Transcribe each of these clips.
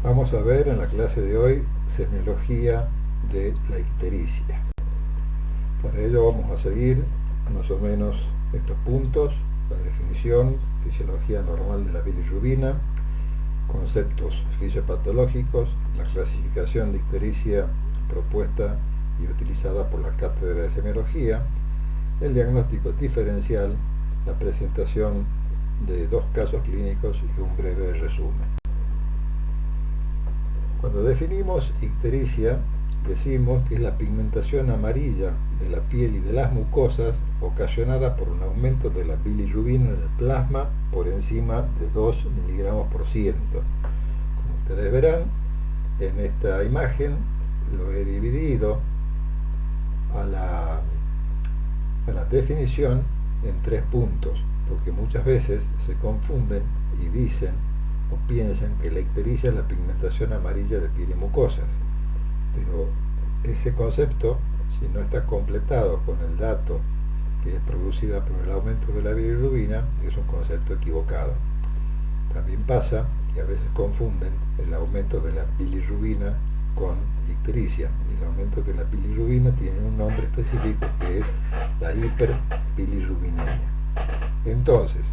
Vamos a ver en la clase de hoy semiología de la ictericia. Para ello vamos a seguir más o menos estos puntos: la definición, fisiología normal de la bilirrubina, conceptos fisiopatológicos, la clasificación de ictericia propuesta y utilizada por la cátedra de semiología, el diagnóstico diferencial, la presentación de 2 casos clínicos y un breve resumen. Cuando definimos ictericia, decimos que es la pigmentación amarilla de la piel y de las mucosas ocasionada por un aumento de la bilirrubina en el plasma por encima de 2 miligramos por ciento. Como ustedes verán, en esta imagen lo he dividido a la definición en 3 puntos, porque muchas veces se confunden y dicen o piensan que la ictericia es la pigmentación amarilla de piel y mucosas, pero ese concepto, si no está completado con el dato que es producida por el aumento de la bilirrubina, es un concepto equivocado. También pasa que a veces confunden el aumento de la bilirrubina con ictericia, y el aumento de la bilirrubina tiene un nombre específico que es la hiperbilirrubinemia. Entonces,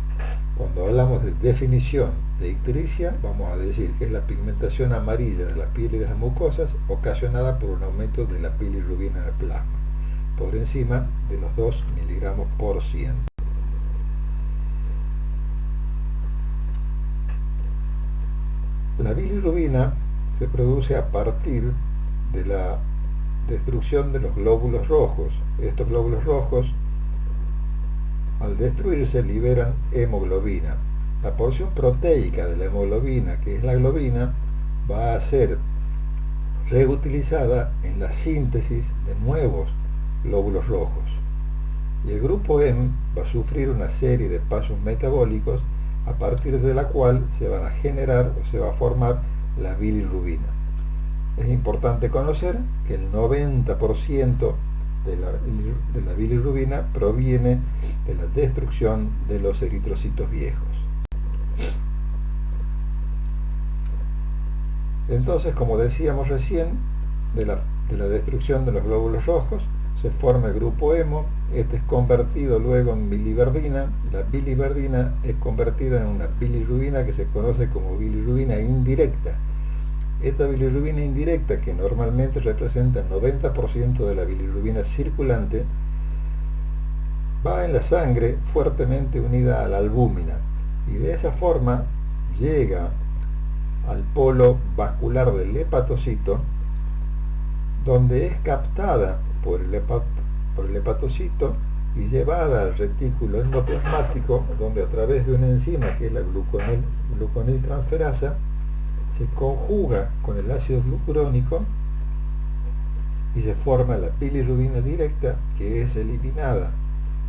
cuando hablamos de definición de ictericia, vamos a decir que es la pigmentación amarilla de la piel y de las mucosas ocasionada por un aumento de la bilirrubina en el plasma, por encima de los 2 miligramos por ciento. La bilirrubina se produce a partir de la destrucción de los glóbulos rojos. Estos glóbulos rojos, al destruirse, liberan hemoglobina. La porción proteica de la hemoglobina, que es la globina, va a ser reutilizada en la síntesis de nuevos glóbulos rojos. Y el grupo M va a sufrir una serie de pasos metabólicos a partir de la cual se van a generar o se va a formar la bilirrubina. Es importante conocer que el 90% de la bilirrubina proviene de la destrucción de los eritrocitos viejos. Entonces, como decíamos recién, de la destrucción de los glóbulos rojos se forma el grupo hemo. Este es convertido luego en biliverdina. La biliverdina es convertida en una bilirrubina que se conoce como bilirrubina indirecta. Esta bilirrubina indirecta, que normalmente representa el 90% de la bilirrubina circulante, va en la sangre fuertemente unida a la albúmina, y de esa forma llega al polo vascular del hepatocito, donde es captada por el hepatocito y llevada al retículo endoplasmático, donde a través de una enzima que es la gluconiltransferasa se conjuga con el ácido glucurónico y se forma la bilirrubina directa, que es eliminada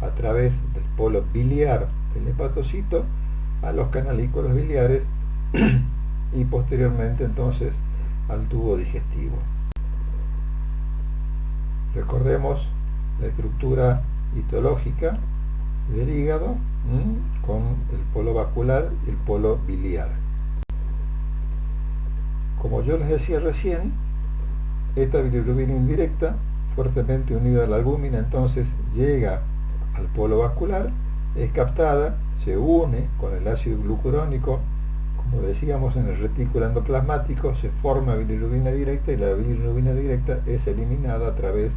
a través del polo biliar del hepatocito a los canalículos biliares y posteriormente entonces al tubo digestivo. Recordemos la estructura histológica del hígado con el polo vascular y el polo biliar. Como yo les decía recién, esta bilirrubina indirecta, fuertemente unida a la albúmina, entonces llega al polo vascular, es captada, se une con el ácido glucurónico, como decíamos, en el retículo endoplasmático, se forma bilirrubina directa, y la bilirrubina directa es eliminada a través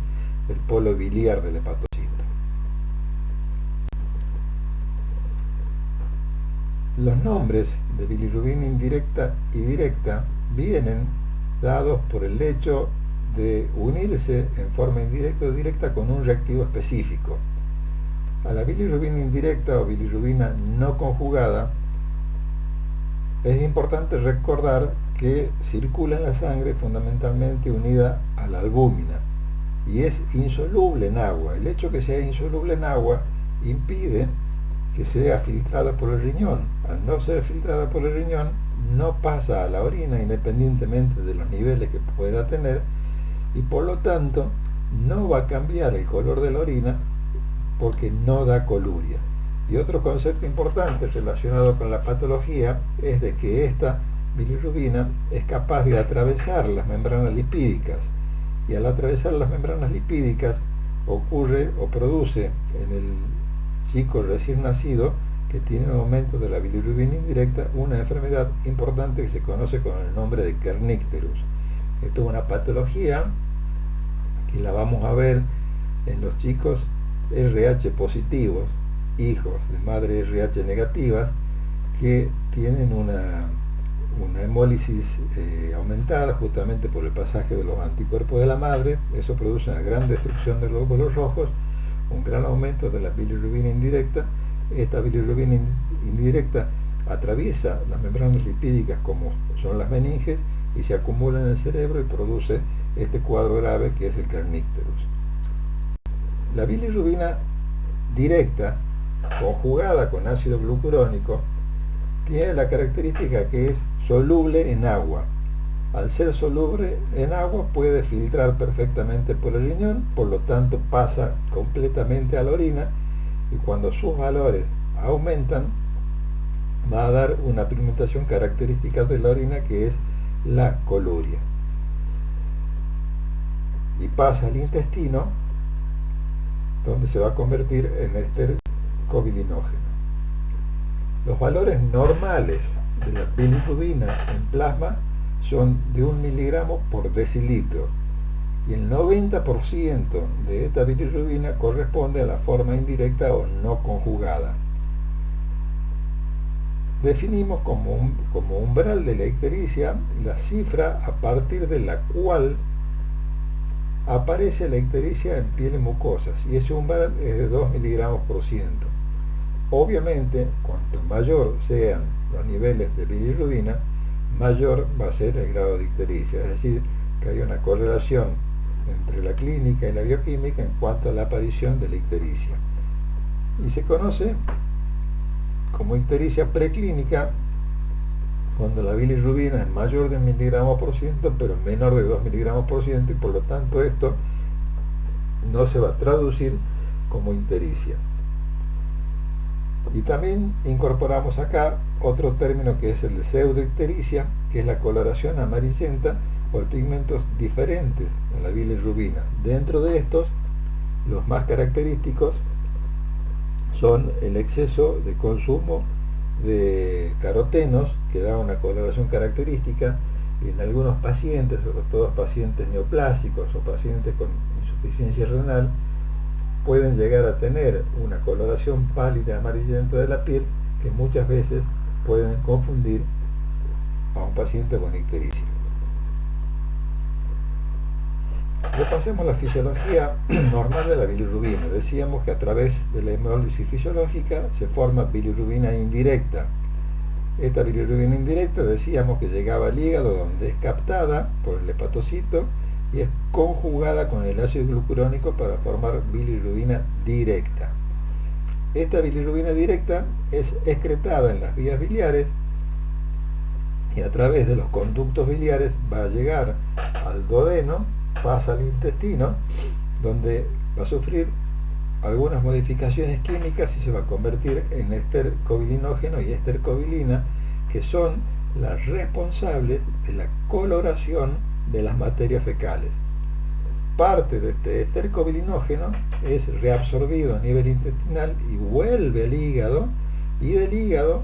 del polo biliar del hepatocito. Los nombres de bilirrubina indirecta y directa vienen dados por el hecho de unirse en forma indirecta o directa con un reactivo específico. A la bilirrubina indirecta o bilirrubina no conjugada es importante recordar que circula en la sangre fundamentalmente unida a la albúmina y es insoluble en agua. El hecho que sea insoluble en agua impide que sea filtrada por el riñón. Al no ser filtrada por el riñón, no pasa a la orina independientemente de los niveles que pueda tener, y por lo tanto no va a cambiar el color de la orina porque no da coluria. Y otro concepto importante relacionado con la patología es de que esta bilirrubina es capaz de atravesar las membranas lipídicas, y al atravesar las membranas lipídicas ocurre o produce en el chico recién nacido que tiene un aumento de la bilirrubina indirecta una enfermedad importante que se conoce con el nombre de kernicterus. Esto es una patología que la vamos a ver en los chicos RH positivos, hijos de madres RH negativas, que tienen una hemólisis aumentada justamente por el pasaje de los anticuerpos de la madre. Eso produce una gran destrucción de los glóbulos rojos, un gran aumento de la bilirrubina indirecta. Esta bilirrubina indirecta atraviesa las membranas lipídicas como son las meninges y se acumula en el cerebro y produce este cuadro grave que es el kernicterus. La bilirrubina directa conjugada con ácido glucurónico tiene la característica que es soluble en agua. Al ser soluble en agua puede filtrar perfectamente por el riñón, por lo tanto pasa completamente a la orina, y cuando sus valores aumentan va a dar una pigmentación característica de la orina que es la coluria, y pasa al intestino, donde se va a convertir en éster cobilinógeno. Los valores normales de la bilirrubina en plasma son de 1 miligramo por decilitro, y el 90% de esta bilirrubina corresponde a la forma indirecta o no conjugada. Definimos como umbral de la ictericia la cifra a partir de la cual aparece la ictericia en piel y mucosas, y ese umbral es de 2 miligramos por ciento. Obviamente, cuanto mayor sean los niveles de bilirrubina, mayor va a ser el grado de ictericia, es decir, que hay una correlación entre la clínica y la bioquímica en cuanto a la aparición de la ictericia. Y se conoce como ictericia preclínica cuando la bilirrubina es mayor de 1 miligramo por ciento, pero menor de 2 miligramos por ciento, y por lo tanto esto no se va a traducir como ictericia. Y también incorporamos acá otro término que es el de pseudoictericia, que es la coloración amarillenta por pigmentos diferentes en la bilirrubina. Dentro de estos, los más característicos son el exceso de consumo de carotenos, que da una coloración característica, y en algunos pacientes, sobre todo pacientes neoplásicos o pacientes con insuficiencia renal, pueden llegar a tener una coloración pálida amarillenta de la piel que muchas veces pueden confundir a un paciente con ictericia. Repasemos la fisiología normal de la bilirrubina. Decíamos que a través de la hemólisis fisiológica se forma bilirrubina indirecta. Esta bilirrubina indirecta decíamos que llegaba al hígado, donde es captada por el hepatocito y es conjugada con el ácido glucurónico para formar bilirrubina directa. Esta bilirrubina directa es excretada en las vías biliares y a través de los conductos biliares va a llegar al duodeno, pasa al intestino, donde va a sufrir algunas modificaciones químicas y se va a convertir en éster cobilinógeno y éster cobilina, que son las responsables de la coloración de las materias fecales. Parte de este éster cobilinógeno es reabsorbido a nivel intestinal y vuelve al hígado, y del hígado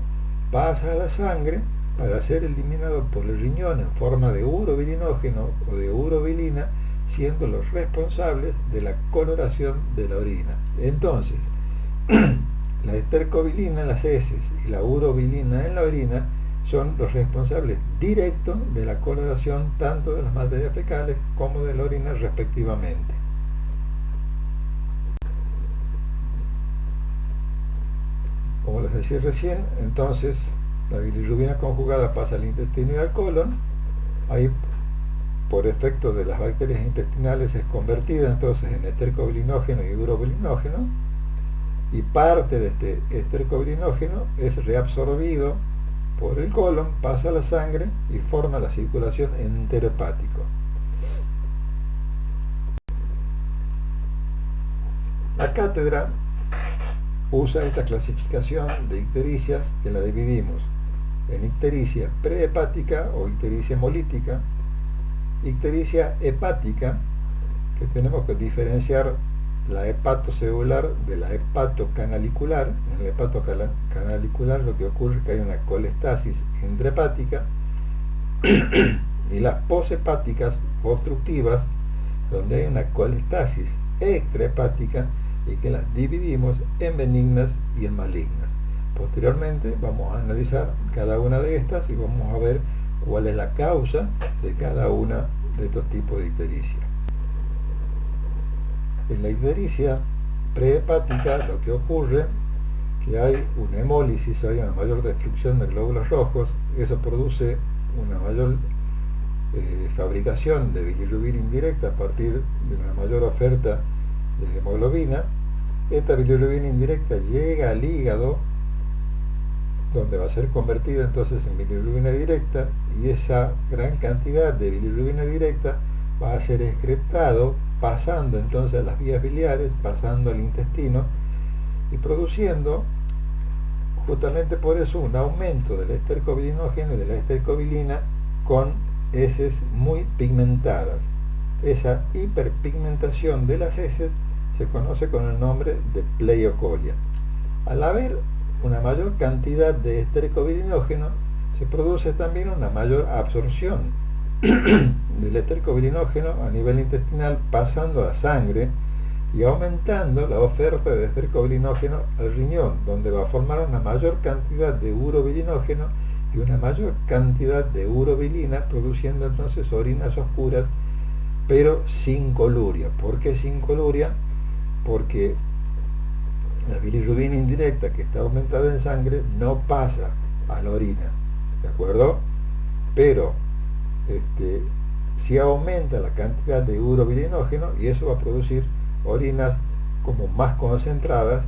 pasa a la sangre para ser eliminado por el riñón en forma de urobilinógeno o de urobilina, siendo los responsables de la coloración de la orina. Entonces, la estercobilina en las heces y la urobilina en la orina son los responsables directos de la coloración tanto de las materias fecales como de la orina respectivamente. Como les decía recién, entonces la bilirrubina conjugada pasa al intestino y al colon. Ahí, por efecto de las bacterias intestinales, es convertida entonces en estercobilinógeno y urobilinógeno, y parte de este estercobilinógeno es reabsorbido por el colon, pasa a la sangre y forma la circulación enterohepático. La cátedra usa esta clasificación de ictericias, que la dividimos en ictericia prehepática o ictericia hemolítica, ictericia hepática, que tenemos que diferenciar la hepatocelular de la hepatocanalicular. En la hepatocanalicular lo que ocurre es que hay una colestasis intrahepática y las poshepáticas obstructivas, donde hay una colestasis extrahepática y que las dividimos en benignas y en malignas. Posteriormente vamos a analizar cada una de estas y vamos a ver cuál es la causa de cada una de estos tipos de ictericia. En la ictericia prehepática lo que ocurre es que hay una hemólisis, hay una mayor destrucción de glóbulos rojos, eso produce una mayor fabricación de bilirrubina indirecta a partir de una mayor oferta de hemoglobina. Esta bilirrubina indirecta llega al hígado, donde va a ser convertida entonces en bilirrubina directa, y esa gran cantidad de bilirrubina directa va a ser excretado, pasando entonces a las vías biliares, pasando al intestino y produciendo justamente por eso un aumento del estercobilinógeno y de la estercobilina con heces muy pigmentadas. Esa hiperpigmentación de las heces se conoce con el nombre de pleiocolia. Al haber una mayor cantidad de estercobilinógeno, se produce también una mayor absorción del estercobilinógeno a nivel intestinal, pasando a la sangre y aumentando la oferta de estercobilinógeno al riñón, donde va a formar una mayor cantidad de urobilinógeno y una mayor cantidad de urobilina, produciendo entonces orinas oscuras, pero sin coluria. ¿Por qué sin coluria? Porque la bilirrubina indirecta, que está aumentada en sangre, no pasa a la orina, ¿de acuerdo? Pero si aumenta la cantidad de urobilinógeno, y eso va a producir orinas como más concentradas,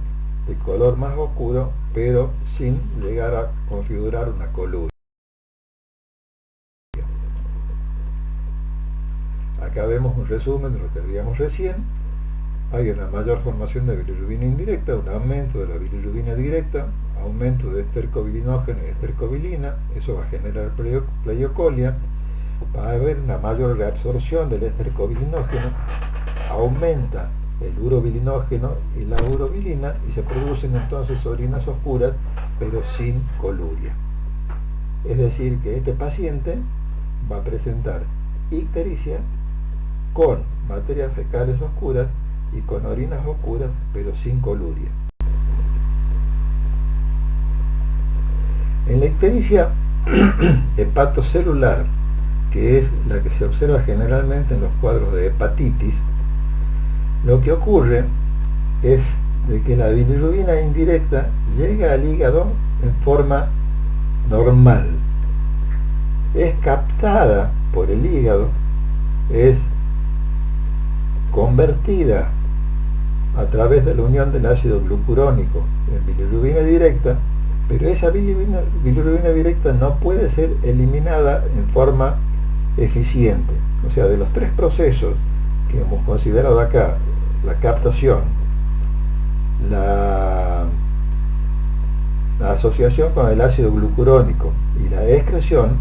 de color más oscuro, pero sin llegar a configurar una coluria. Acá vemos un resumen de lo que veíamos recién. Hay una mayor formación de bilirrubina indirecta, un aumento de la bilirrubina directa, aumento de estercobilinógeno y estercobilina, eso va a generar pleiocolia. Va a haber una mayor reabsorción del estercobilinógeno, aumenta el urobilinógeno y la urobilina, y se producen entonces orinas oscuras pero sin coluria. Es decir, que este paciente va a presentar ictericia con materias fecales oscuras y con orinas oscuras pero sin coluria. En la ictericia hepatocelular, que es la que se observa generalmente en los cuadros de hepatitis, lo que ocurre es de que la bilirrubina indirecta llega al hígado en forma normal, es captada por el hígado, es convertida a través de la unión del ácido glucurónico en bilirrubina directa, pero esa bilirrubina directa no puede ser eliminada en forma eficiente. O sea, de los tres procesos que hemos considerado acá, la captación, la asociación con el ácido glucurónico y la excreción,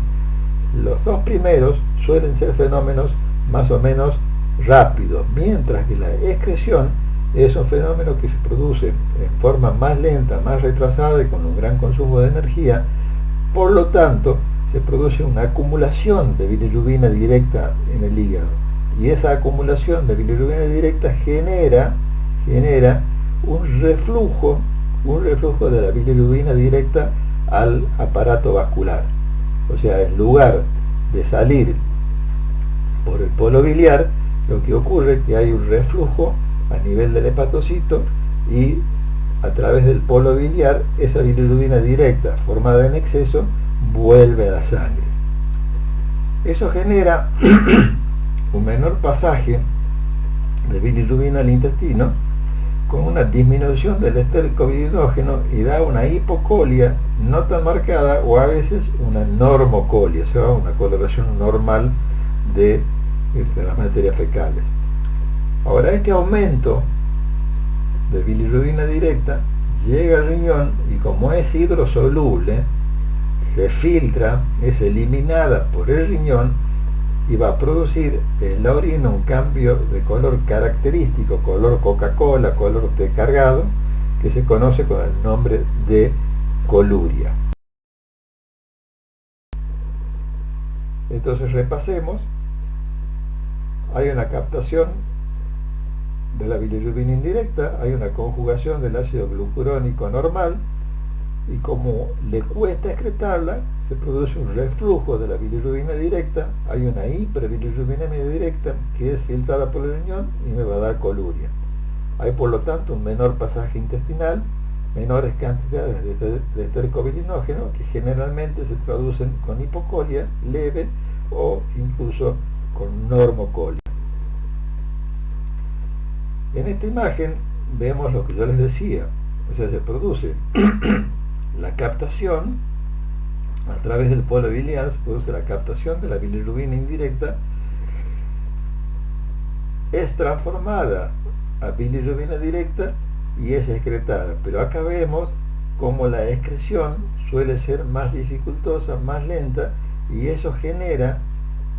los dos primeros suelen ser fenómenos más o menos rápidos, mientras que la excreción es un fenómeno que se produce en forma más lenta, más retrasada y con un gran consumo de energía. Por lo tanto, se produce una acumulación de bilirrubina directa en el hígado, y esa acumulación de bilirrubina directa genera un reflujo de la bilirrubina directa al aparato vascular. O sea, en lugar de salir por el polo biliar, lo que ocurre es que hay un reflujo a nivel del hepatocito, y a través del polo biliar esa bilirrubina directa formada en exceso vuelve a la sangre. Eso genera un menor pasaje de bilirrubina al intestino, con una disminución del estercobilinógeno, y da una hipocolia no tan marcada, o a veces una normocolia, o sea, una coloración normal de las materias fecales. Ahora, este aumento de bilirrubina directa llega al riñón, y como es hidrosoluble, se filtra, es eliminada por el riñón y va a producir en la orina un cambio de color característico, color Coca-Cola, color té cargado, que se conoce con el nombre de coluria. Entonces repasemos. Hay una captación de la bilirrubina indirecta, hay una conjugación del ácido glucurónico normal, y como le cuesta excretarla, se produce un reflujo de la bilirrubina directa, hay una hiperbilirrubinemia directa que es filtrada por el riñón y me va a dar coluria. Hay por lo tanto un menor pasaje intestinal, menores cantidades de estercobilinógeno que generalmente se traducen con hipocolia leve o incluso con normocolia. En esta imagen vemos lo que yo les decía, o sea, se produce la captación a través del polo biliar, se produce la captación de la bilirrubina indirecta, es transformada a bilirrubina directa y es excretada, pero acá vemos cómo la excreción suele ser más dificultosa, más lenta, y eso genera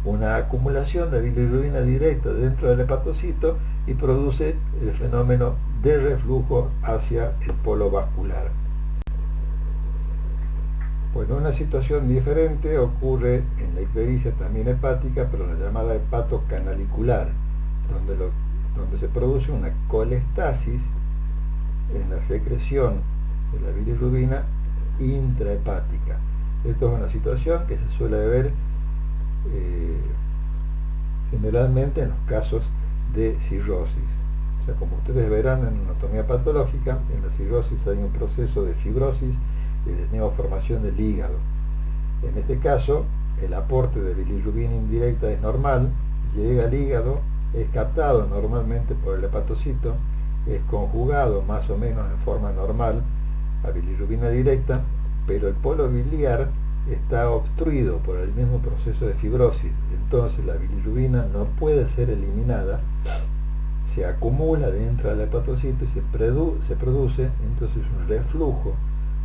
una acumulación de bilirrubina directa dentro del hepatocito y produce el fenómeno de reflujo hacia el polo vascular. Bueno, una situación diferente ocurre en la ictericia también hepática, pero la llamada hepatocanalicular, donde se produce una colestasis en la secreción de la bilirrubina intrahepática. Esto es una situación que se suele ver generalmente en los casos de cirrosis. O sea, como ustedes verán en anatomía patológica, en la cirrosis hay un proceso de fibrosis y de neoformación del hígado. En este caso, el aporte de bilirrubina indirecta es normal, llega al hígado, es captado normalmente por el hepatocito, es conjugado más o menos en forma normal a bilirrubina directa, pero el polo biliar está obstruido por el mismo proceso de fibrosis, entonces la bilirrubina no puede ser eliminada, se acumula dentro del hepatocito y se produce entonces un reflujo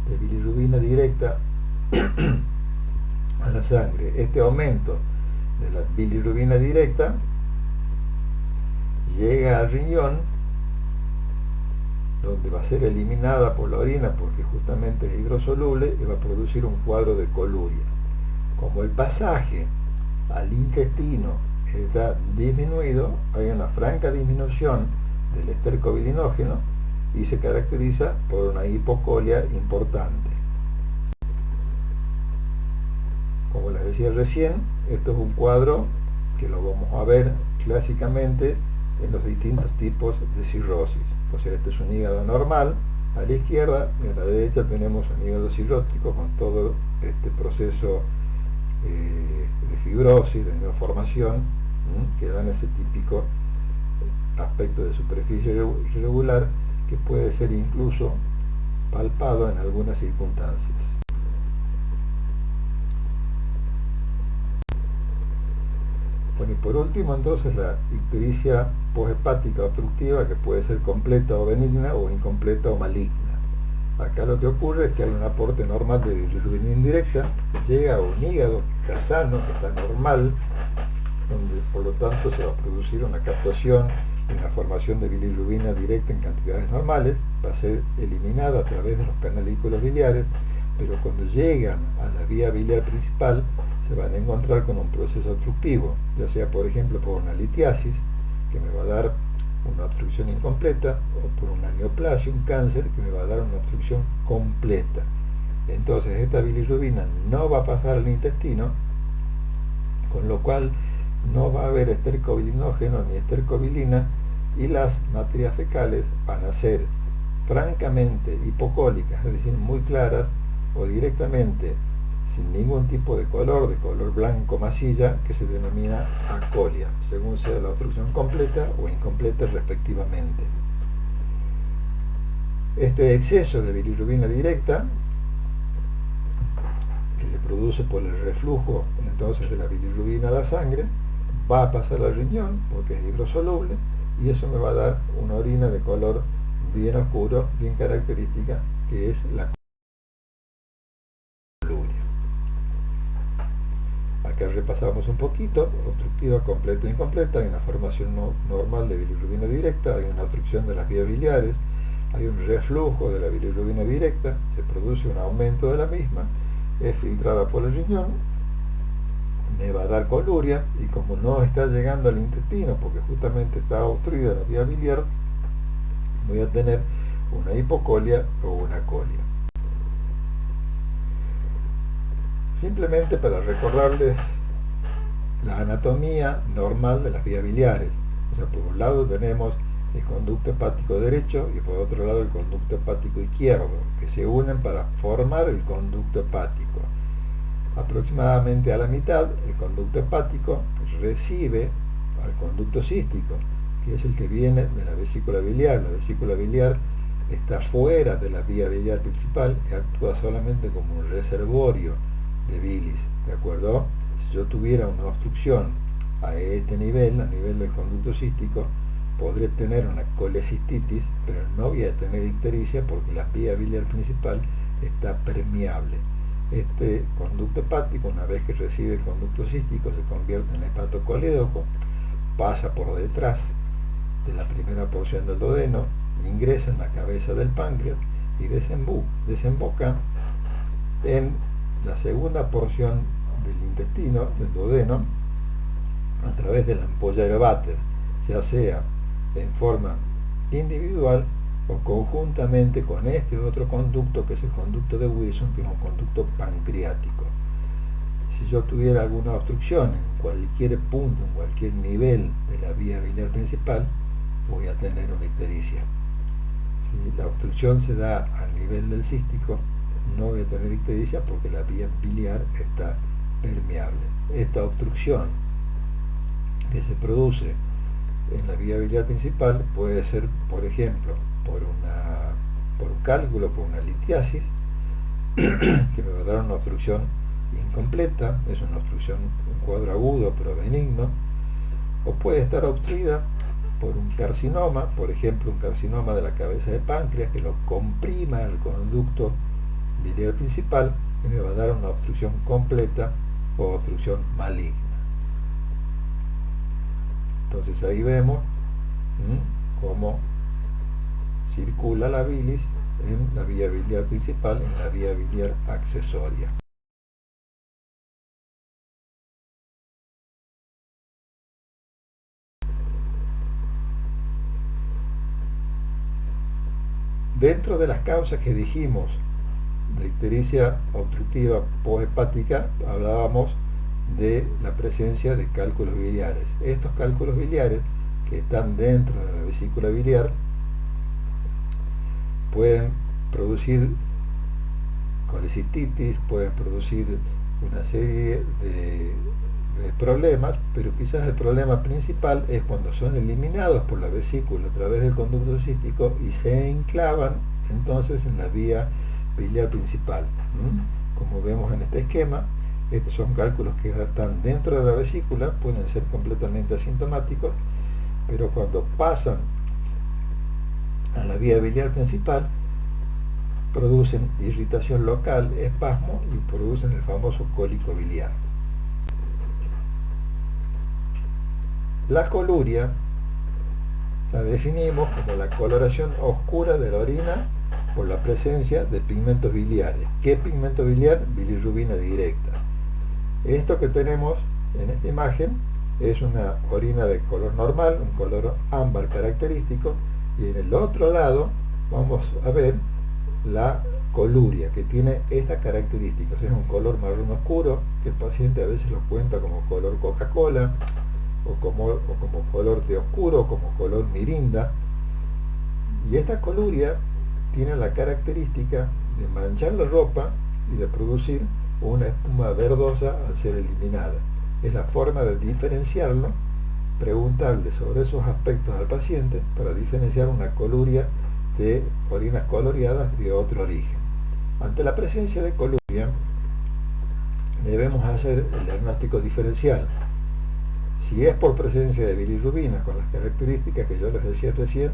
de bilirrubina directa a la sangre. Este aumento de la bilirrubina directa llega al riñón, donde va a ser eliminada por la orina porque justamente es hidrosoluble y va a producir un cuadro de coluria. Como el pasaje al intestino está disminuido, hay una franca disminución del estercobilinógeno y se caracteriza por una hipocolia importante. Como les decía recién, esto es un cuadro que lo vamos a ver clásicamente en los distintos tipos de cirrosis. O sea, este es un hígado normal a la izquierda y a la derecha tenemos un hígado cirrótico con todo este proceso de fibrosis, de neoformación, que dan ese típico aspecto de superficie irregular que puede ser incluso palpado en algunas circunstancias. Bueno, y por último entonces la ictericia poshepática obstructiva, que puede ser completa o benigna o incompleta o maligna. Acá lo que ocurre es que hay un aporte normal de bilirrubina indirecta, llega a un hígado que está sano, que está normal, donde por lo tanto se va a producir una captación y una formación de bilirrubina directa en cantidades normales, va a ser eliminada a través de los canalículos biliares, pero cuando llegan a la vía biliar principal se van a encontrar con un proceso obstructivo, ya sea por ejemplo por una litiasis, que me va a dar una obstrucción incompleta, o por una neoplasia, un cáncer, que me va a dar una obstrucción completa. Entonces esta bilirrubina no va a pasar al intestino, con lo cual no va a haber estercobilinógeno ni estercobilina, y las materias fecales van a ser francamente hipocólicas, es decir, muy claras, o directamente sin ningún tipo de color blanco masilla, que se denomina acolia, según sea la obstrucción completa o incompleta respectivamente. Este exceso de bilirrubina directa, que se produce por el reflujo entonces de la bilirrubina a la sangre, va a pasar al riñón porque es hidrosoluble, y eso me va a dar una orina de color bien oscuro, bien característica, que es la coluria. Acá repasamos un poquito: obstructiva, completa e incompleta. Hay una formación normal de bilirrubina directa, hay una obstrucción de las vías biliares, hay un reflujo de la bilirrubina directa, se produce un aumento de la misma, es filtrada por el riñón, me va a dar coluria, y como no está llegando al intestino porque justamente está obstruida la vía biliar, voy a tener una hipocolia o una colia. Simplemente para recordarles la anatomía normal de las vías biliares. O sea, por un lado tenemos el conducto hepático derecho y por otro lado el conducto hepático izquierdo, que se unen para formar el conducto hepático. Aproximadamente a la mitad, el conducto hepático recibe al conducto cístico, que es el que viene de la vesícula biliar. La vesícula biliar está fuera de la vía biliar principal y actúa solamente como un reservorio de bilis, ¿de acuerdo? Si yo tuviera una obstrucción a este nivel, a nivel del conducto cístico, podré tener una colecistitis, pero no voy a tener ictericia porque la vía biliar principal está permeable. Este conducto hepático, una vez que recibe el conducto cístico, se convierte en hepatocolédoco, pasa por detrás de la primera porción del duodeno, ingresa en la cabeza del páncreas y desemboca en la segunda porción del intestino, del duodeno, a través de la ampolla aerováter, ya sea en forma individual o conjuntamente con este otro conducto, que es el conducto de Wilson, que es un conducto pancreático. Si yo tuviera alguna obstrucción en cualquier punto, en cualquier nivel de la vía biliar principal, voy a tener una ictericia. Si la obstrucción se da a nivel del cístico, no voy a tener ictericia porque la vía biliar está permeable. Esta obstrucción que se produce en la vía biliar principal puede ser, por ejemplo, por un cálculo, por una litiasis, que me va a dar una obstrucción incompleta, es una obstrucción, un cuadro agudo pero benigno, o puede estar obstruida por un carcinoma, por ejemplo un carcinoma de la cabeza de páncreas que lo comprima el conducto biliar principal y me va a dar una obstrucción completa o obstrucción maligna. Entonces ahí vemos cómo circula la bilis en la vía biliar principal, en la vía biliar accesoria. Dentro de las causas que dijimos de ictericia obstructiva poshepática, hablábamos de la presencia de cálculos biliares. Estos cálculos biliares que están dentro de la vesícula biliar pueden producir colecistitis, pueden producir una serie de problemas, pero quizás el problema principal es cuando son eliminados por la vesícula a través del conducto cístico y se enclavan entonces en la vía biliar principal. Como vemos en este esquema, estos son cálculos que están dentro de la vesícula, pueden ser completamente asintomáticos, pero cuando pasan a la vía biliar principal producen irritación local, espasmo, y producen el famoso cólico biliar. La coluria la definimos como la coloración oscura de la orina por la presencia de pigmentos biliares. ¿Qué pigmento biliar? Bilirrubina directa. Esto que tenemos en esta imagen es una orina de color normal, un color ámbar característico, y en el otro lado vamos a ver la coluria, que tiene esta característica. Es un color marrón oscuro, que el paciente a veces lo cuenta como color Coca-Cola, o como color té oscuro, o como color mirinda. Y esta coluria tiene la característica de manchar la ropa y de producir una espuma verdosa al ser eliminada. Es la forma de diferenciarlo, preguntarle sobre esos aspectos al paciente para diferenciar una coluria de orinas coloreadas de otro origen. Ante la presencia de coluria debemos hacer el diagnóstico diferencial. Si es por presencia de bilirrubina con las características que yo les decía recién,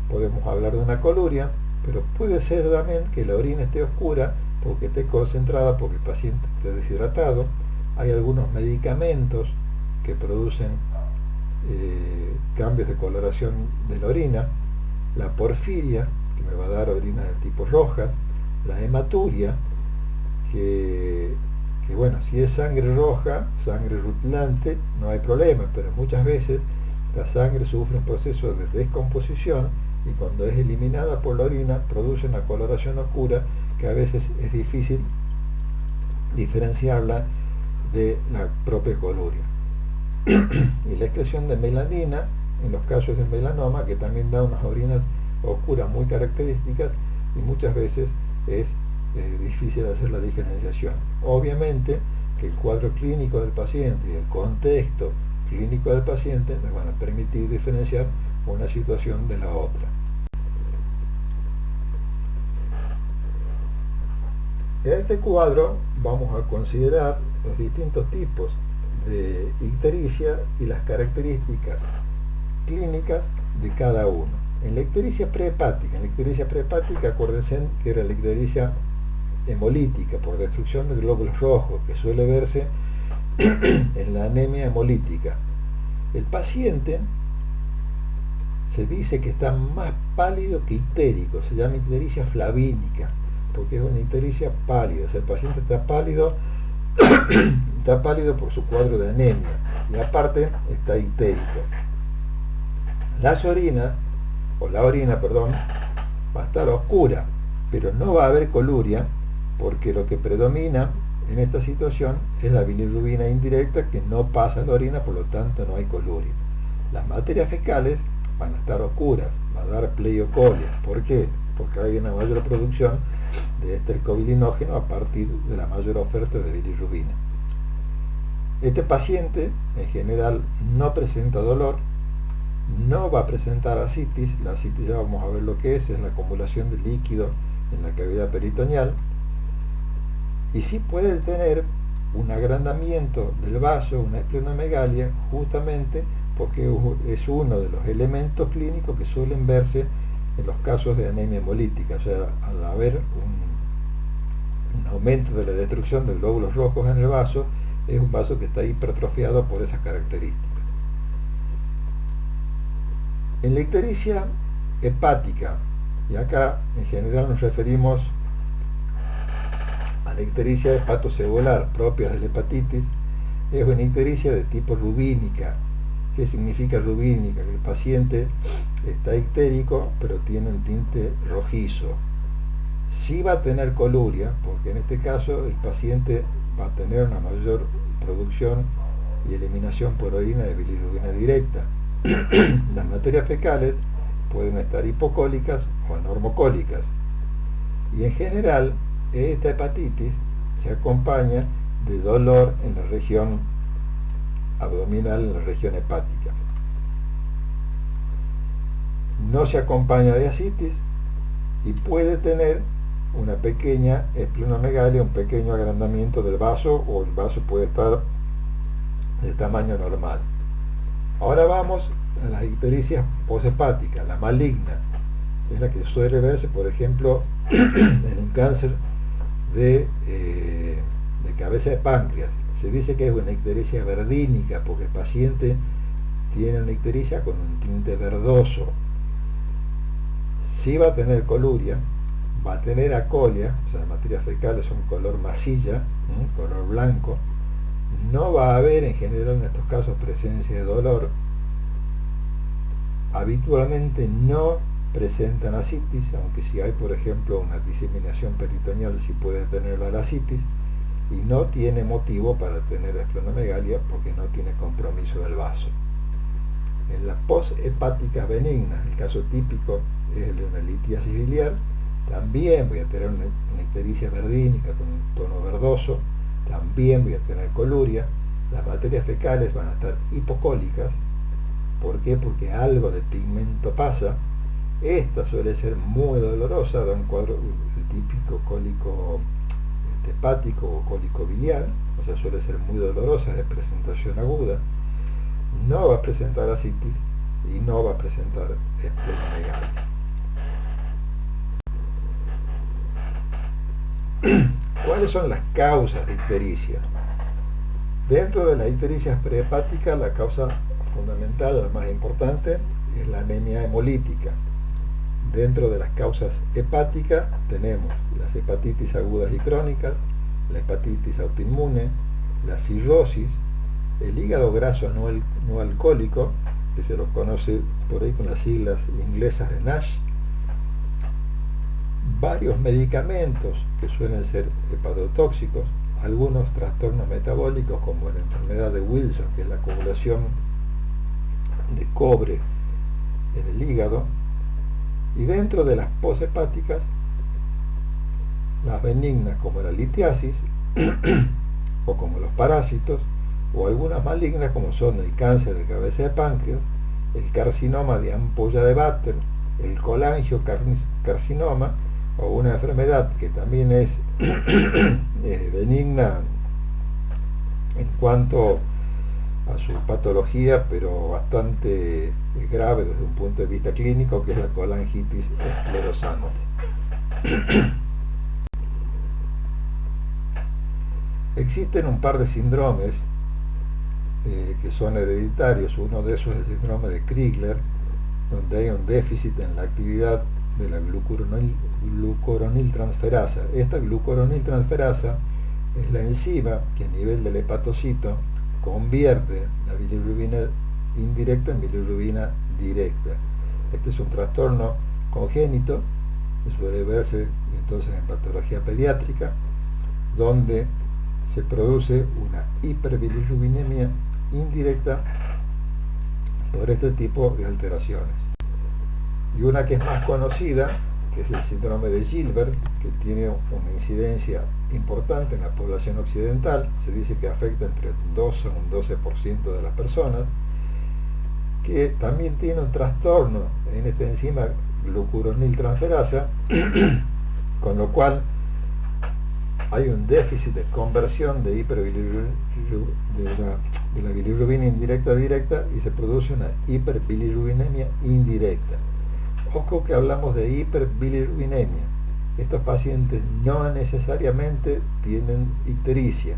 podemos hablar de una coluria, pero puede ser también que la orina esté oscura porque esté concentrada, porque el paciente esté deshidratado, Hay algunos medicamentos que producen cambios de coloración de la orina, la porfiria, que me va a dar orinas de tipo rojas, la hematuria, que bueno, si es sangre roja, sangre rutilante, no hay problema, pero muchas veces la sangre sufre un proceso de descomposición y cuando es eliminada por la orina produce una coloración oscura que a veces es difícil diferenciarla de la propia coluria. Y la excreción de melanina en los casos de melanoma, que también da unas orinas oscuras muy características y muchas veces es difícil hacer la diferenciación. Obviamente que el cuadro clínico del paciente y el contexto clínico del paciente me van a permitir diferenciar una situación de la otra. En este cuadro vamos a considerar los distintos tipos de ictericia y las características clínicas de cada uno. En la ictericia prehepática, acuérdense que era la ictericia hemolítica por destrucción de glóbulos rojos, que suele verse en la anemia hemolítica. El paciente se dice que está más pálido que ictérico, se llama ictericia flavínica, porque es una ictericia pálida, o sea, el paciente está pálido por su cuadro de anemia y aparte está ictérico. La orina, va a estar oscura, pero no va a haber coluria, porque lo que predomina en esta situación es la bilirrubina indirecta que no pasa a la orina, por lo tanto no hay coluria. Las materias fecales van a estar oscuras, va a dar pleiocolia. ¿Por qué? Porque hay una mayor producción de estercobilinógeno a partir de la mayor oferta de bilirrubina. Este paciente en general no presenta dolor, no va a presentar ascitis. La ascitis ya vamos a ver lo que es la acumulación de líquido en la cavidad peritoneal, y sí puede tener un agrandamiento del vaso, una esplenomegalia, justamente porque es uno de los elementos clínicos que suelen verse en los casos de anemia hemolítica. O sea, al haber un aumento de la destrucción de glóbulos rojos en el vaso, es un vaso que está hipertrofiado por esas características. En la ictericia hepática, y acá en general nos referimos a la ictericia hepatocelular propia de la hepatitis, es una ictericia de tipo rubínica. ¿Qué significa rubínica? Que el paciente está ictérico pero tiene un tinte rojizo. Sí va a tener coluria, porque en este caso el paciente va a tener una mayor producción y eliminación por orina de bilirrubina directa. Las materias fecales pueden estar hipocólicas o normocólicas, y en general esta hepatitis se acompaña de dolor en la región abdominal, en la región hepática. No se acompaña de ascitis y puede tener una pequeña esplenomegalia, un pequeño agrandamiento del vaso, o el vaso puede estar de tamaño normal. Ahora vamos a las ictericias poshepáticas, la maligna, es la que suele verse, por ejemplo, en un cáncer de cabeza de páncreas. Se dice que es una ictericia verdínica porque el paciente tiene una ictericia con un tinte verdoso. Sí va a tener coluria, va a tener acolia, o sea, las materias fecales son color masilla, color blanco. No va a haber en general en estos casos presencia de dolor. Habitualmente no presentan ascitis, aunque si hay, por ejemplo, una diseminación peritoneal, sí puede tener la ascitis, y no tiene motivo para tener esplenomegalia porque no tiene compromiso del vaso. En las poshepáticas benignas, el caso típico es el de una litiasis biliar, también voy a tener una ictericia verdínica con un tono verdoso, también voy a tener coluria. Las materias fecales van a estar hipocólicas. ¿Por qué? Porque algo de pigmento pasa. Esta suele ser muy dolorosa, da un cuadro, el típico cólico hepático o cólico biliar, o sea, suele ser muy dolorosa, de presentación aguda. No va a presentar ascitis y no va a presentar esplenomegalia. ¿Cuáles son las causas de ictericia? Dentro de las ictericias prehepáticas, la causa fundamental, la más importante, es la anemia hemolítica. Dentro de las causas hepáticas tenemos las hepatitis agudas y crónicas, la hepatitis autoinmune, la cirrosis, el hígado graso no alcohólico, que se lo conoce por ahí con las siglas inglesas de NASH, varios medicamentos que suelen ser hepatotóxicos, algunos trastornos metabólicos como la enfermedad de Wilson, que es la acumulación de cobre en el hígado, y dentro de las poshepáticas, las benignas como la litiasis o como los parásitos, o algunas malignas como son el cáncer de cabeza de páncreas, el carcinoma de ampolla de Batten, el colangiocarcinoma, o una enfermedad que también es benigna en cuanto a su patología, pero bastante grave desde un punto de vista clínico, que es la colangitis esclerosante. Existen un par de síndromes que son hereditarios. Uno de esos es el síndrome de Crigler, donde hay un déficit en la actividad de la glucuroniltransferasa. Esta glucuroniltransferasa es la enzima que a nivel del hepatocito convierte la bilirrubina indirecta en bilirrubina directa. Este es un trastorno congénito que suele verse entonces en patología pediátrica, donde se produce una hiperbilirrubinemia indirecta por este tipo de alteraciones. Y una que es más conocida, que es el síndrome de Gilbert, que tiene una incidencia importante en la población occidental, se dice que afecta entre un 12 a un 12% de las personas, que también tiene un trastorno en esta enzima glucuroniltransferasa, con lo cual hay un déficit de conversión de la bilirrubina indirecta a directa y se produce una hiperbilirrubinemia indirecta. Ojo que hablamos de hiperbilirrubinemia. Estos pacientes no necesariamente tienen ictericia.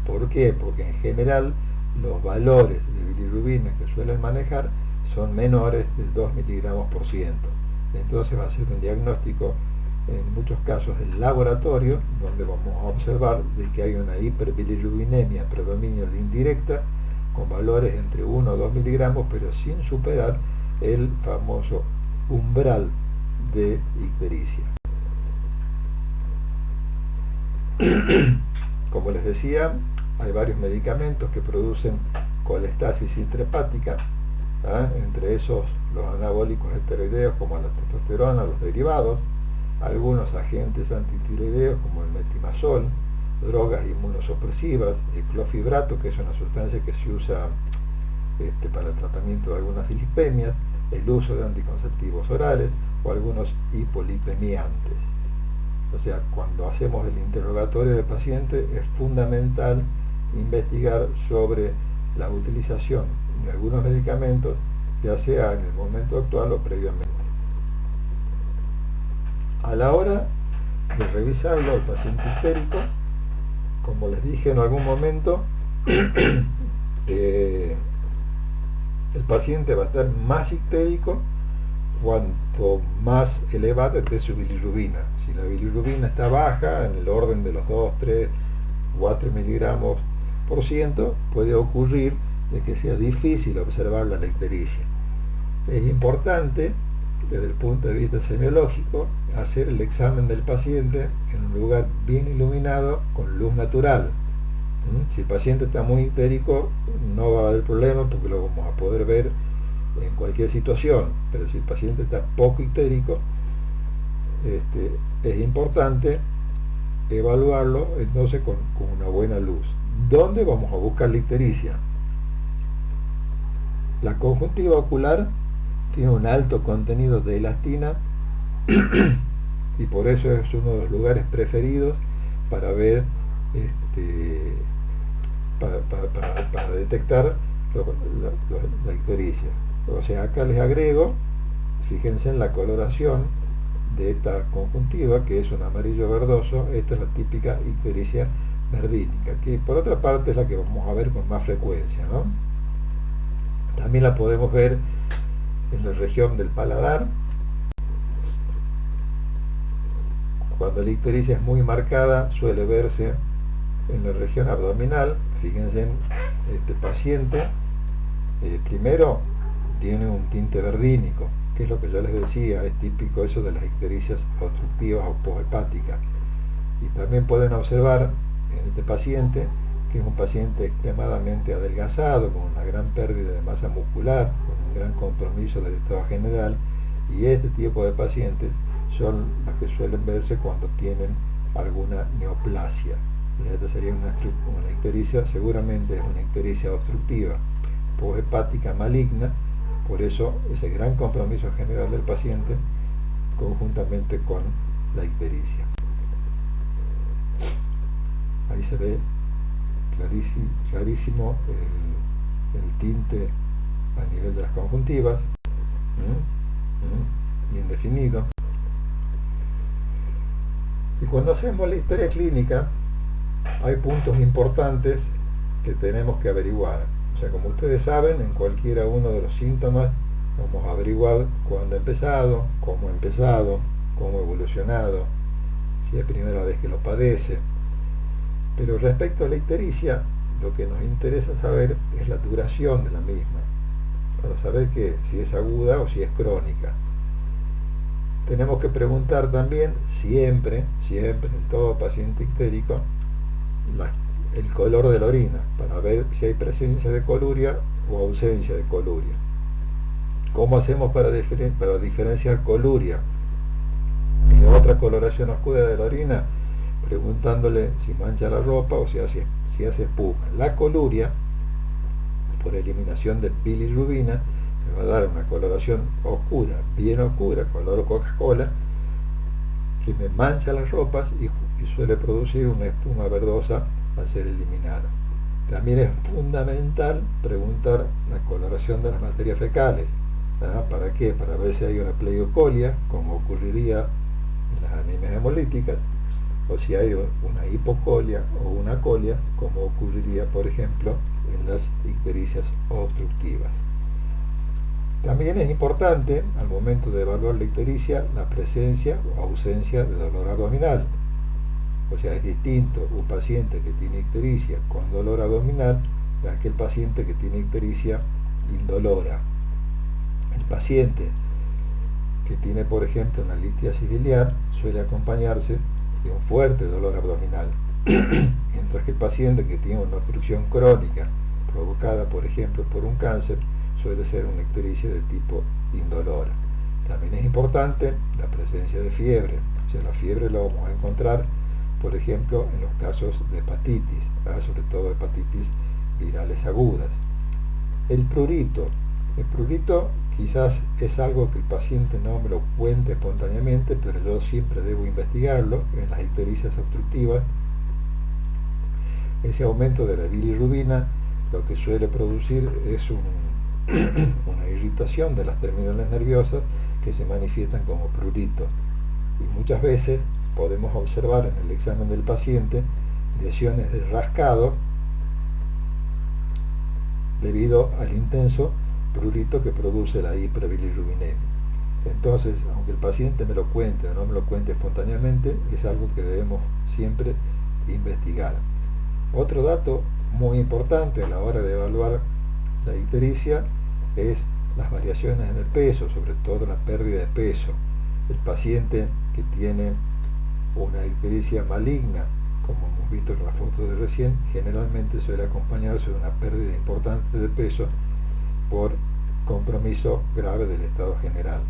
¿Por qué? Porque en general los valores de bilirrubina que suelen manejar son menores de 2 miligramos por ciento. Entonces va a ser un diagnóstico en muchos casos del laboratorio, donde vamos a observar de que hay una hiperbilirrubinemia, predominio de indirecta, con valores entre 1 o 2 miligramos, pero sin superar el famoso umbral de ictericia. Como les decía, hay varios medicamentos que producen colestasis intrahepática, entre esos los anabólicos esteroideos como la testosterona, los derivados, algunos agentes antitiroideos como el metimazol, drogas inmunosupresivas, el clofibrato, que es una sustancia que se usa para el tratamiento de algunas dislipemias, el uso de anticonceptivos orales o algunos hipolipemiantes. O sea, cuando hacemos el interrogatorio del paciente es fundamental investigar sobre la utilización de algunos medicamentos, ya sea en el momento actual o previamente. A la hora de revisarlo al paciente histérico, como les dije en algún momento, el paciente va a estar más histérico cuanto más elevada esté su bilirrubina. Si la bilirrubina está baja, en el orden de los 2, 3, 4 miligramos por ciento, puede ocurrir de que sea difícil observar la ictericia. Es importante, desde el punto de vista semiológico, hacer el examen del paciente en un lugar bien iluminado con luz natural. Si el paciente está muy histérico, no va a haber problema porque lo vamos a poder ver en cualquier situación, pero si el paciente está poco histérico, es importante evaluarlo entonces con una buena luz. ¿Dónde vamos a buscar la ictericia? La conjuntiva ocular tiene un alto contenido de elastina y por eso es uno de los lugares preferidos para ver para detectar la ictericia. O sea, acá les agrego, fíjense en la coloración de esta conjuntiva, que es un amarillo verdoso. Esta es la típica ictericia verdínica, que por otra parte es la que vamos a ver con más frecuencia, ¿no? También la podemos ver en la región del paladar, cuando la ictericia es muy marcada suele verse en la región abdominal. Fíjense en este paciente, primero tiene un tinte verdínico, que es lo que yo les decía, es típico eso de las ictericias obstructivas o poshepáticas. Y también pueden observar en este paciente, que es un paciente extremadamente adelgazado, con una gran pérdida de masa muscular, con un gran compromiso del estado general, y este tipo de pacientes son los que suelen verse cuando tienen alguna neoplasia. Esta sería una ictericia, seguramente es una ictericia obstructiva, poshepática maligna, por eso ese gran compromiso general del paciente conjuntamente con la ictericia. Ahí se ve clarísimo el tinte a nivel de las conjuntivas, bien definido. Y cuando hacemos la historia clínica hay puntos importantes que tenemos que averiguar. O sea, como ustedes saben, en cualquiera uno de los síntomas vamos a averiguar cuándo ha empezado, cómo ha empezado, cómo ha evolucionado, si es primera vez que lo padece. Pero respecto a la ictericia, lo que nos interesa saber es la duración de la misma, para saber que si es aguda o si es crónica. Tenemos que preguntar también siempre, en todo paciente ictérico, el color de la orina, para ver si hay presencia de coluria o ausencia de coluria. ¿Cómo hacemos para diferenciar coluria de otra coloración oscura de la orina? Preguntándole si mancha la ropa o si hace espuma. La coluria, por eliminación de bilirrubina, me va a dar una coloración oscura, bien oscura, color Coca-Cola, que me mancha las ropas y suele producir una espuma verdosa al ser eliminada. También es fundamental preguntar la coloración de las materias fecales. ¿Para qué? Para ver si hay una pleiocolia, como ocurriría en las anemias hemolíticas, o si hay una hipocolia o una colia, como ocurriría, por ejemplo, en las ictericias obstructivas. También es importante, al momento de evaluar la ictericia, la presencia o ausencia de dolor abdominal. O sea, es distinto un paciente que tiene ictericia con dolor abdominal de aquel paciente que tiene ictericia indolora. El paciente que tiene, por ejemplo, una litiasis biliar suele acompañarse de un fuerte dolor abdominal, mientras que el paciente que tiene una obstrucción crónica provocada, por ejemplo, por un cáncer, suele ser una ictericia de tipo indolora. También es importante la presencia de fiebre. O sea, la fiebre la vamos a encontrar, por ejemplo, en los casos de hepatitis, sobre todo hepatitis virales agudas. El prurito quizás es algo que el paciente no me lo cuente espontáneamente, pero yo siempre debo investigarlo en las ictericias obstructivas. Ese aumento de la bilirrubina lo que suele producir es una irritación de las terminales nerviosas que se manifiestan como prurito. Y muchas veces podemos observar en el examen del paciente lesiones de rascado debido al intenso prurito que produce la hiperbilirrubinemia. Entonces, aunque el paciente me lo cuente o no me lo cuente espontáneamente, es algo que debemos siempre investigar. Otro dato muy importante a la hora de evaluar la ictericia es las variaciones en el peso, sobre todo la pérdida de peso. El paciente que tiene una ictericia maligna, como hemos visto en la foto de recién, generalmente suele acompañarse de una pérdida importante de peso por compromiso grave del estado general.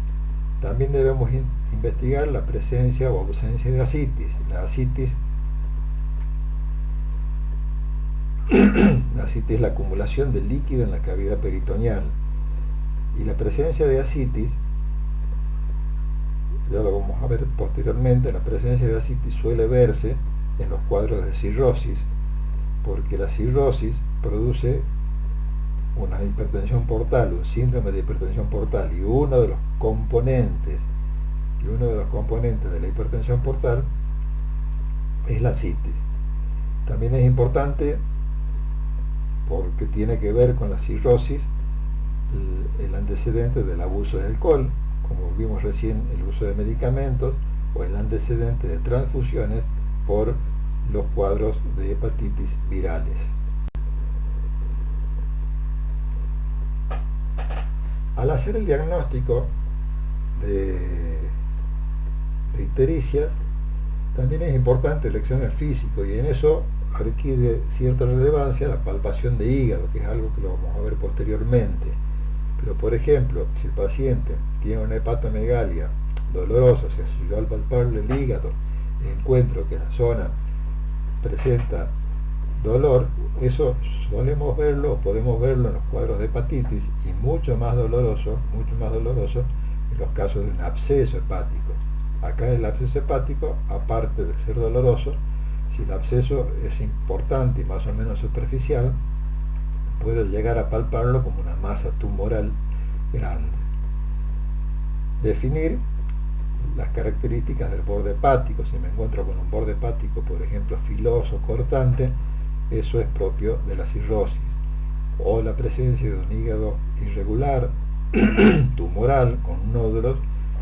También debemos investigar la presencia o ausencia de ascitis. La ascitis es la acumulación de líquido en la cavidad peritoneal, y la presencia de ascitis, ya lo vamos a ver posteriormente, la presencia de ascitis suele verse en los cuadros de cirrosis, porque la cirrosis produce una hipertensión portal, un síndrome de hipertensión portal, y uno de los componentes de la hipertensión portal es la ascitis. También es importante, porque tiene que ver con la cirrosis, el antecedente del abuso de alcohol, como vimos recién, el uso de medicamentos, o el antecedente de transfusiones por los cuadros de hepatitis virales. Al hacer el diagnóstico de ictericias, también es importante el examen físico, y en eso requiere cierta relevancia la palpación de hígado, que es algo que lo vamos a ver posteriormente. Pero por ejemplo, si el paciente tiene una hepatomegalia dolorosa, o sea, si yo al palparle el hígado encuentro que la zona presenta dolor, eso solemos verlo, o podemos verlo en los cuadros de hepatitis, y mucho más doloroso en los casos de un absceso hepático. Acá el absceso hepático, aparte de ser doloroso, si el absceso es importante y más o menos superficial, puedo llegar a palparlo como una masa tumoral grande. Definir las características del borde hepático. Si me encuentro con un borde hepático, por ejemplo, filoso, cortante, eso es propio de la cirrosis. O la presencia de un hígado irregular, tumoral, con nódulos,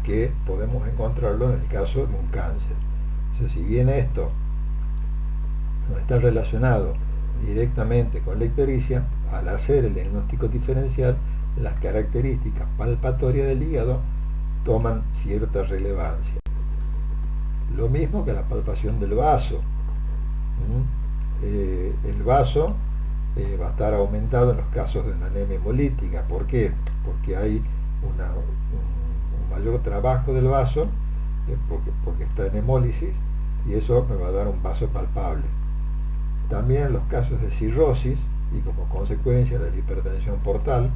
que podemos encontrarlo en el caso de un cáncer. O sea, si bien esto no está relacionado directamente con la ictericia, al hacer el diagnóstico diferencial, las características palpatorias del hígado toman cierta relevancia. Lo mismo que la palpación del vaso. El vaso va a estar aumentado en los casos de una anemia hemolítica. ¿Por qué? Porque hay un mayor trabajo del vaso, porque está en hemólisis, y eso me va a dar un vaso palpable. También en los casos de cirrosis, y como consecuencia de la hipertensión portal,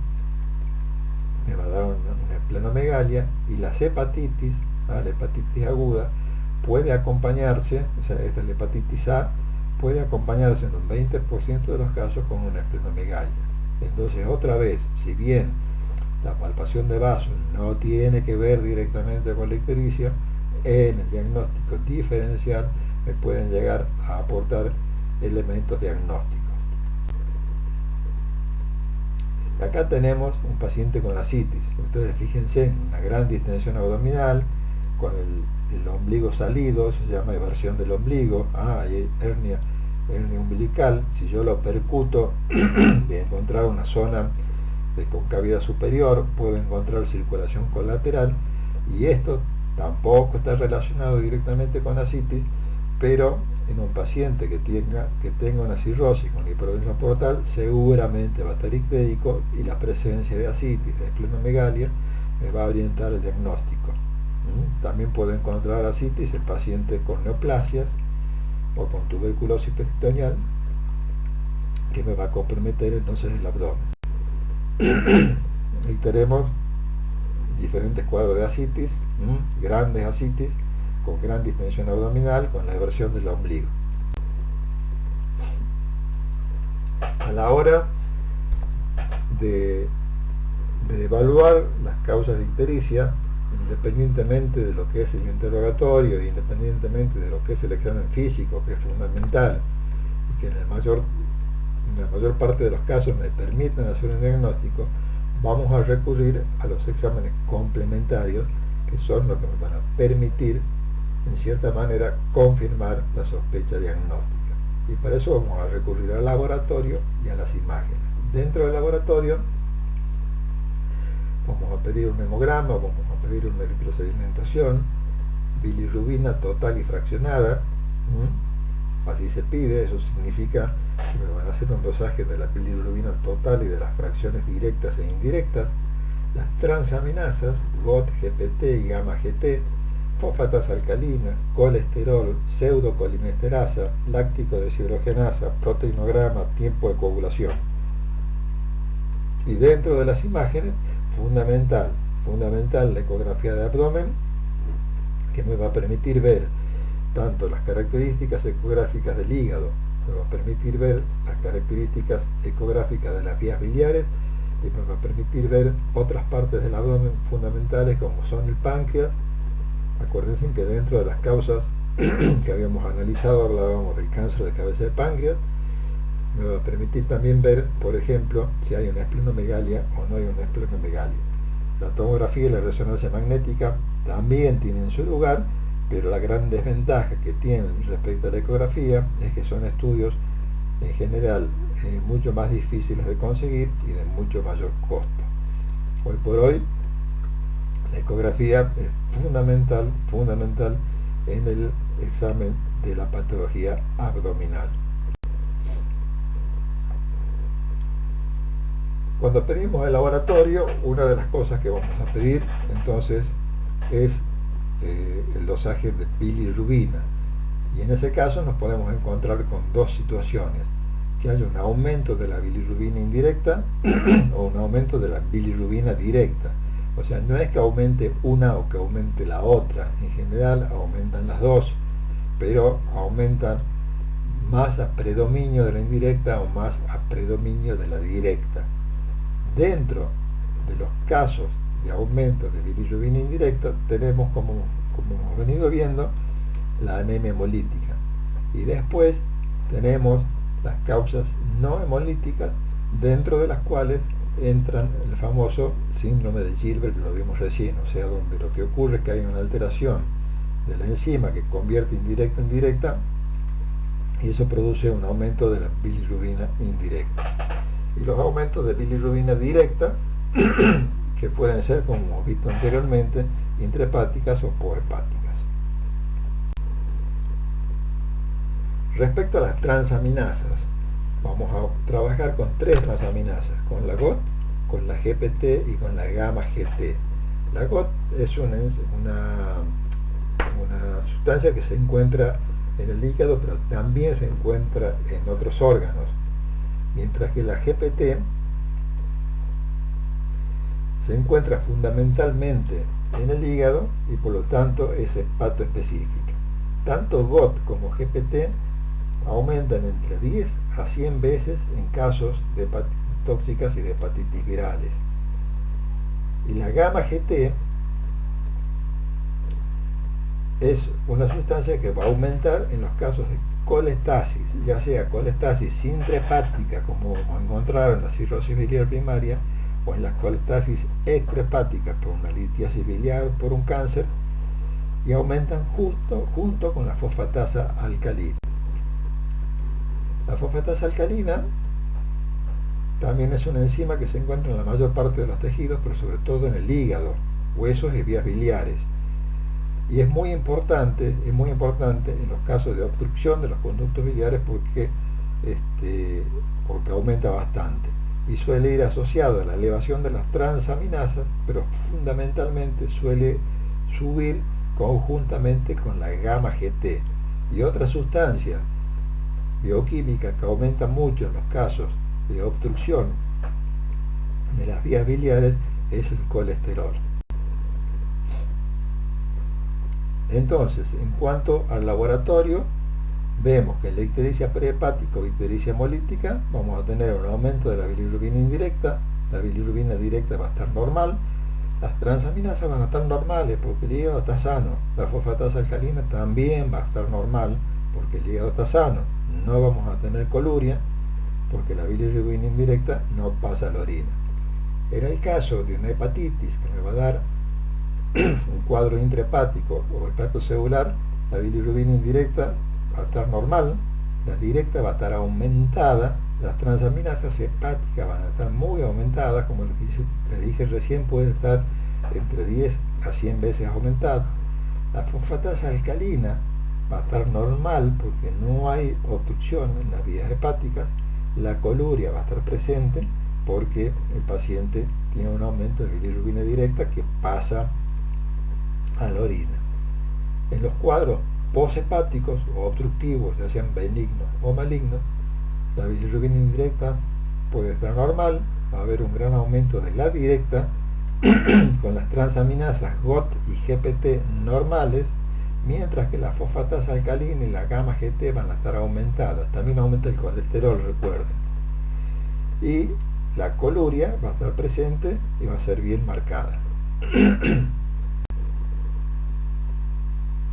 me va a dar una esplenomegalia, y las hepatitis, la hepatitis aguda, puede acompañarse, o sea, esta es la hepatitis A, puede acompañarse en un 20% de los casos con una esplenomegalia. Entonces, otra vez, si bien la palpación de vaso no tiene que ver directamente con la ictericia, en el diagnóstico diferencial me pueden llegar a aportar elementos diagnósticos. Acá tenemos un paciente con ascitis. Ustedes fíjense en una gran distensión abdominal, con el ombligo salido, eso se llama eversión del ombligo. Hay hernia umbilical. Si yo lo percuto, voy a encontrar una zona de concavidad superior, puedo encontrar circulación colateral, y esto tampoco está relacionado directamente con ascitis, pero en un paciente que tenga una cirrosis con hipertensión portal, seguramente va a estar ictérico, y la presencia de ascitis, de esplenomegalia, me va a orientar el diagnóstico. También puedo encontrar ascitis en pacientes con neoplasias o con tuberculosis peritoneal, que me va a comprometer entonces el abdomen. Y tenemos diferentes cuadros de ascitis, grandes ascitis, con gran distensión abdominal, con la eversión del ombligo. A la hora de evaluar las causas de ictericia, independientemente de lo que es el interrogatorio, independientemente de lo que es el examen físico, que es fundamental, y que en la mayor parte de los casos me permiten hacer un diagnóstico, vamos a recurrir a los exámenes complementarios, que son los que me van a permitir, en cierta manera, confirmar la sospecha diagnóstica. Y para eso vamos a recurrir al laboratorio y a las imágenes. Dentro del laboratorio vamos a pedir un hemograma, vamos a pedir una electrosedimentación, bilirrubina total y fraccionada, así se pide. Eso significa que me van a hacer un dosaje de la bilirrubina total y de las fracciones directas e indirectas, las transaminasas, GOT, GPT y gamma GT, fosfatas alcalinas, colesterol, pseudocolinesterasa, láctico deshidrogenasa, proteinograma, tiempo de coagulación. Y dentro de las imágenes, fundamental la ecografía de abdomen, que me va a permitir ver tanto las características ecográficas del hígado, me va a permitir ver las características ecográficas de las vías biliares, y me va a permitir ver otras partes del abdomen fundamentales, como son el páncreas. Acuérdense que dentro de las causas que habíamos analizado, hablábamos del cáncer de cabeza de páncreas. Me va a permitir también ver, por ejemplo, si hay una esplenomegalia o no hay una esplenomegalia. La tomografía y la resonancia magnética también tienen su lugar, pero la gran desventaja que tienen respecto a la ecografía es que son estudios en general mucho más difíciles de conseguir y de mucho mayor costo. Hoy por hoy la ecografía es fundamental en el examen de la patología abdominal. Cuando pedimos el laboratorio, una de las cosas que vamos a pedir entonces es el dosaje de bilirrubina, y en ese caso nos podemos encontrar con dos situaciones: que haya un aumento de la bilirrubina indirecta o un aumento de la bilirrubina directa. O sea, no es que aumente una o que aumente la otra, en general aumentan las dos, pero aumentan más a predominio de la indirecta o más a predominio de la directa. Dentro de los casos de aumento de bilirrubina indirecta tenemos, como hemos venido viendo, la anemia hemolítica, y después tenemos las causas no hemolíticas, dentro de las cuales entran el famoso síndrome de Gilbert, que lo vimos recién, o sea, donde lo que ocurre es que hay una alteración de la enzima que convierte indirecta en directa, y eso produce un aumento de la bilirrubina indirecta. Y los aumentos de bilirrubina directa que pueden ser, como hemos visto anteriormente, intrahepáticas o poshepáticas. Respecto a las transaminasas, vamos a trabajar con tres transaminasas: con la GOT, con la GPT y con la gamma GT. La GOT es una sustancia que se encuentra en el hígado, pero también se encuentra en otros órganos, mientras que la GPT se encuentra fundamentalmente en el hígado y por lo tanto es hepatoespecífica. Tanto GOT como GPT aumentan entre 10 a 100 veces en casos de hepatitis tóxicas y de hepatitis virales. Y la gamma GT es una sustancia que va a aumentar en los casos de colestasis, ya sea colestasis intrahepática, como vamos a encontrar en la cirrosis biliar primaria, o en la colestasis extrahepática por una litiasis biliar, por un cáncer, y aumentan junto con la fosfatasa alcalina. La fosfatasa alcalina también es una enzima que se encuentra en la mayor parte de los tejidos, pero sobre todo en el hígado, huesos y vías biliares. Y es muy importante en los casos de obstrucción de los conductos biliares porque aumenta bastante. Y suele ir asociado a la elevación de las transaminasas, pero fundamentalmente suele subir conjuntamente con la gamma GT. Y otra sustancia bioquímica que aumenta mucho en los casos de obstrucción de las vías biliares es el colesterol. Entonces, en cuanto al laboratorio, vemos que en la ictericia prehepática o ictericia hemolítica vamos a tener un aumento de la bilirrubina indirecta, la bilirrubina directa va a estar normal, las transaminasas van a estar normales porque el hígado está sano, la fosfatasa alcalina también va a estar normal porque el hígado está sano, no vamos a tener coluria porque la bilirrubina indirecta no pasa a la orina. En el caso de una hepatitis que me va a dar un cuadro intrahepático o hepatocelular, la bilirrubina indirecta va a estar normal, la directa va a estar aumentada, las transaminasas hepáticas van a estar muy aumentadas, como les dije recién, puede estar entre 10 a 100 veces aumentada. La fosfatasa alcalina va a estar normal porque no hay obstrucción en las vías hepáticas, la coluria va a estar presente porque el paciente tiene un aumento de bilirrubina directa que pasa a la orina. En los cuadros poshepáticos o obstructivos, ya sean benignos o malignos, la bilirrubina indirecta puede estar normal, va a haber un gran aumento de la directa con las transaminasas GOT y GPT normales, mientras que la fosfatasa alcalina y la gamma GT van a estar aumentadas. También aumenta el colesterol, recuerden. Y la coluria va a estar presente y va a ser bien marcada.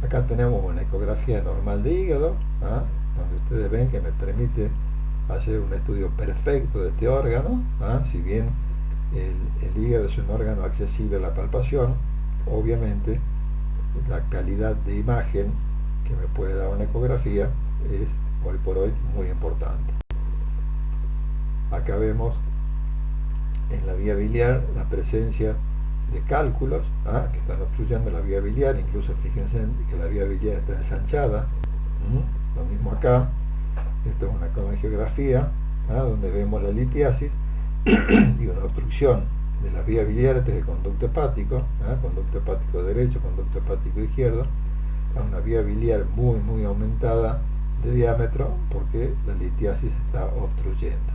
Acá tenemos una ecografía normal de hígado, ¿ah? Donde ustedes ven que me permite hacer un estudio perfecto de este órgano, ¿ah? Si bien el hígado es un órgano accesible a la palpación, obviamente la calidad de imagen que me puede dar una ecografía es hoy por hoy muy importante. Acá vemos en la vía biliar la presencia de cálculos, que están obstruyendo la vía biliar. Incluso fíjense que la vía biliar está ensanchada. Lo mismo acá. Esto es una colangiografía, donde vemos la litiasis y una obstrucción de las vías biliares del conducto hepático, conducto hepático derecho, conducto hepático izquierdo, a una vía biliar muy aumentada de diámetro, porque la litiasis está obstruyendo.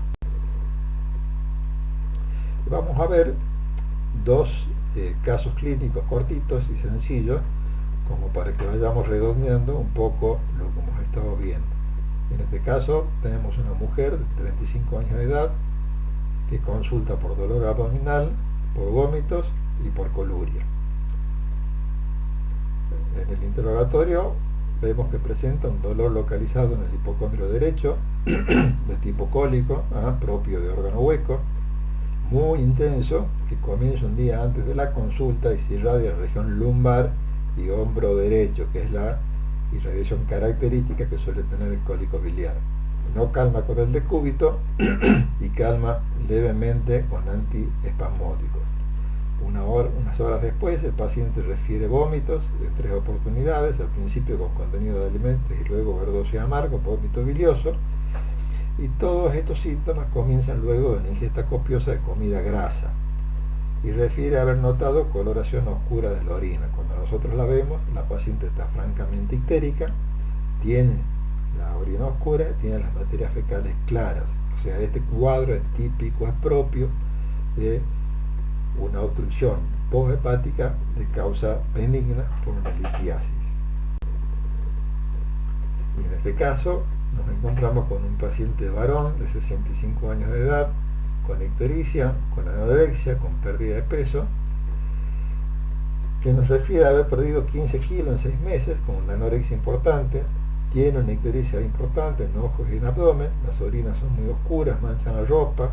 Vamos a ver dos casos clínicos cortitos y sencillos, como para que vayamos redondeando un poco lo que hemos estado viendo. En este caso tenemos una mujer de 35 años de edad que consulta por dolor abdominal, por vómitos y por coluria. En el interrogatorio vemos que presenta un dolor localizado en el hipocondrio derecho de tipo cólico, propio de órgano hueco, muy intenso, que comienza un día antes de la consulta y se irradia en la región lumbar y hombro derecho, que es la irradiación característica que suele tener el cólico biliar. No calma con el decúbito y calma levemente con antiespasmódicos. Unas horas después el paciente refiere vómitos en 3 oportunidades, al principio con contenido de alimentos y luego verdoso y amargo, vómito bilioso, y todos estos síntomas comienzan luego de una ingesta copiosa de comida grasa, y refiere haber notado coloración oscura de la orina. Cuando nosotros la vemos, la paciente está francamente ictérica, tiene la orina oscura, tiene las materias fecales claras. O sea, este cuadro es típico, es propio de una obstrucción posthepática de causa benigna por una litiasis. Y en este caso nos encontramos con un paciente varón de 65 años de edad, con ictericia, con anorexia, con pérdida de peso, que nos refiere a haber perdido 15 kilos en 6 meses, con una anorexia importante, tiene una ictericia importante en ojos y en abdomen, las orinas son muy oscuras, manchan la ropa,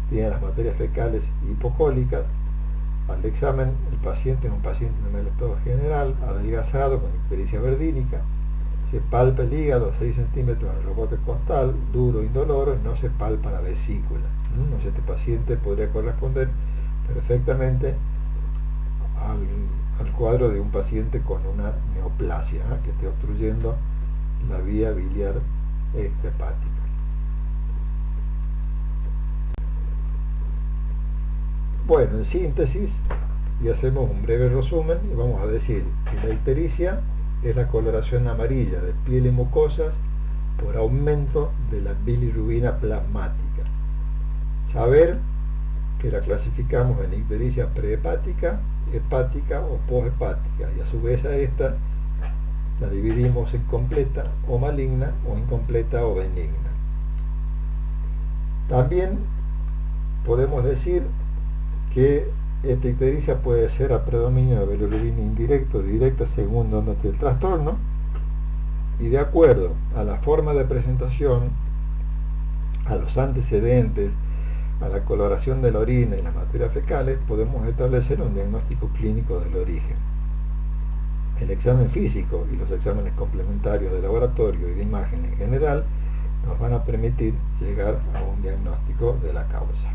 tiene las materias fecales hipocólicas. Al examen, el paciente es un paciente en el estado general, adelgazado, con ictericia verdínica. Se palpa el hígado a 6 centímetros en el rebote costal, duro, indoloro, y no se palpa la vesícula. Entonces este paciente podría corresponder perfectamente al cuadro de un paciente con una neoplasia, que esté obstruyendo la vía biliar extrahepática. Bueno, en síntesis, y hacemos un breve resumen, y vamos a decir que la ictericia es la coloración amarilla de piel y mucosas por aumento de la bilirrubina plasmática. Saber que la clasificamos en ictericia prehepática, hepática o poshepática, y a su vez a esta la dividimos en completa o maligna, o incompleta o benigna. También podemos decir que esta ictericia puede ser a predominio de bilirrubina indirecta o directa según donde esté el trastorno, y de acuerdo a la forma de presentación, a los antecedentes, a la coloración de la orina y las materias fecales, podemos establecer un diagnóstico clínico del origen. El examen físico y los exámenes complementarios de laboratorio y de imagen en general nos van a permitir llegar a un diagnóstico de la causa.